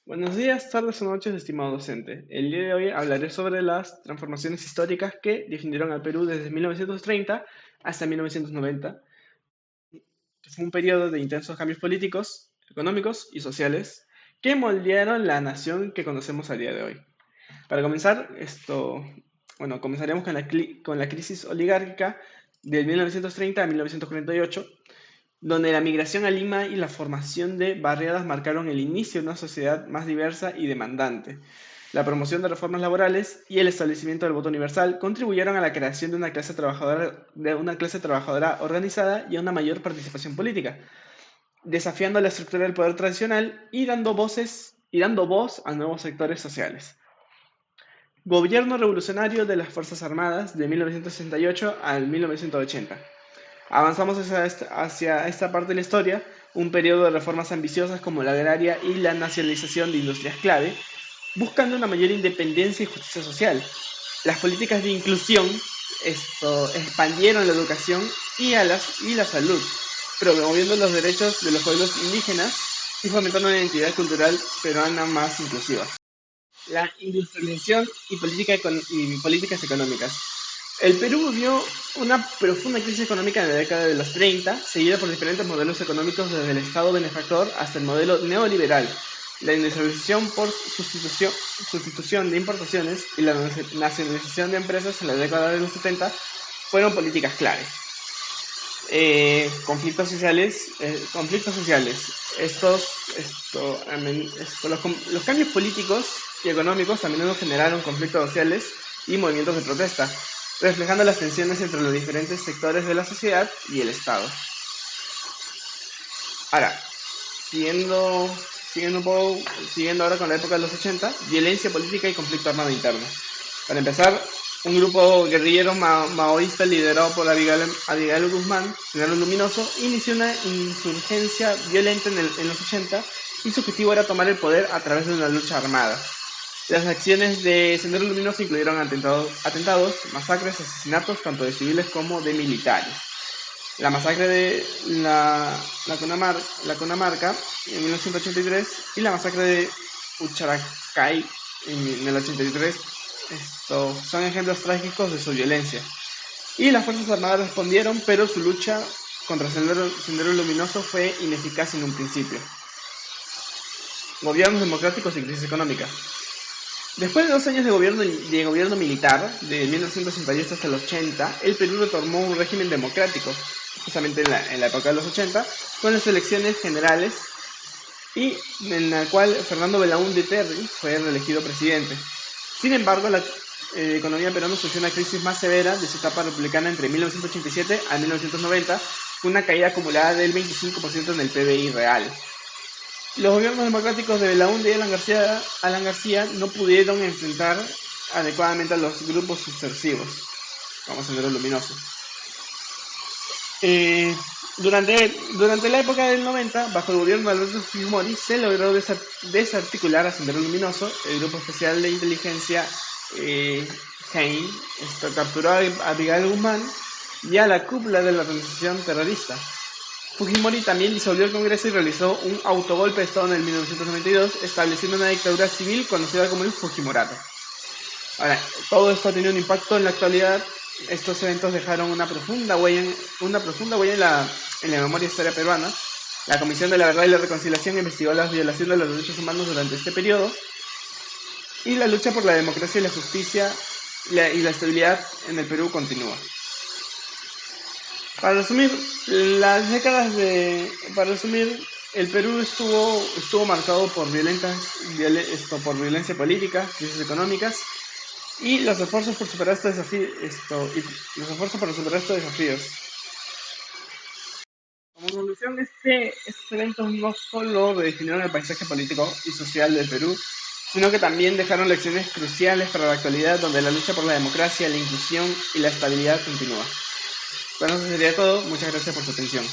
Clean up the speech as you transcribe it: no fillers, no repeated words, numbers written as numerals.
Buenos días, tardes o noches, estimado docente. El día de hoy hablaré sobre las transformaciones históricas que definieron al Perú desde 1930 hasta 1990, que fue un periodo de intensos cambios políticos, económicos y sociales que moldearon la nación que conocemos a día de hoy. Para comenzar, comenzaremos con con la crisis oligárquica del 1930 a 1948, donde la migración a Lima y la formación de barriadas marcaron el inicio de una sociedad más diversa y demandante. La promoción de reformas laborales y el establecimiento del voto universal contribuyeron a la creación de una clase trabajadora organizada y a una mayor participación política, desafiando la estructura del poder tradicional y dando voz a nuevos sectores sociales. Gobierno revolucionario de las Fuerzas Armadas de 1968 al 1980. Avanzamos hacia esta parte de la historia, un periodo de reformas ambiciosas como la agraria y la nacionalización de industrias clave, buscando una mayor independencia y justicia social. Las políticas de inclusión expandieron la educación y la salud, promoviendo los derechos de los pueblos indígenas y fomentando una identidad cultural peruana más inclusiva. La industrialización y políticas económicas. El Perú vivió una profunda crisis económica en la década de los 30, seguida por diferentes modelos económicos desde el Estado benefactor hasta el modelo neoliberal. La industrialización por sustitución de importaciones y la nacionalización de empresas en la década de los 70 fueron políticas clave. Conflictos sociales. Los cambios políticos y económicos a menudo generaron conflictos sociales y movimientos de protesta, reflejando las tensiones entre los diferentes sectores de la sociedad y el Estado. Ahora, siguiendo, siguiendo ahora con la época de los 80, violencia política y conflicto armado interno. Para empezar, un grupo guerrillero maoísta liderado por Abigail Guzmán, Sendero Luminoso, inició una insurgencia violenta en los 80 y su objetivo era tomar el poder a través de una lucha armada. Las acciones de Sendero Luminoso incluyeron atentados, masacres, asesinatos tanto de civiles como de militares. La masacre de la Cunamarca en 1983 y la masacre de Ucharacay en el 83 son ejemplos trágicos de su violencia. Y las Fuerzas Armadas respondieron, pero su lucha contra Sendero Luminoso fue ineficaz en un principio. Gobiernos democráticos y crisis económica. Después de 2 años de gobierno militar, de 1968 hasta el 80, el Perú retomó un régimen democrático, justamente en la época de los 80, con las elecciones generales y en la cual Fernando Belaúnde Terry fue reelegido presidente. Sin embargo, la economía peruana sufrió una crisis más severa de su etapa republicana entre 1987 a 1990, con una caída acumulada del 25% en el PBI real. Los gobiernos democráticos de Belaúnde y Alan García no pudieron enfrentar adecuadamente a los grupos subversivos, como Sendero Luminoso. Durante la época del 90, bajo el gobierno de Alberto Fujimori, se logró desarticular a Sendero Luminoso. El grupo especial de inteligencia Hein capturó a Abigail Guzmán y a la cúpula de la organización terrorista. Fujimori también disolvió el Congreso y realizó un autogolpe de Estado en el 1992, estableciendo una dictadura civil conocida como el Fujimorato. Ahora, todo esto ha tenido un impacto en la actualidad. Estos eventos dejaron una profunda huella en la memoria histórica peruana. La Comisión de la Verdad y la Reconciliación investigó las violaciones de los derechos humanos durante este periodo, y la lucha por la democracia y la justicia y la estabilidad en el Perú continúa. Para resumir, el Perú estuvo marcado por violencia política, crisis económicas y los esfuerzos por superar estos desafíos. Como conclusión, estos eventos no solo redefinieron el paisaje político y social del Perú, sino que también dejaron lecciones cruciales para la actualidad, donde la lucha por la democracia, la inclusión y la estabilidad continúa. Bueno, eso sería todo. Muchas gracias por su atención.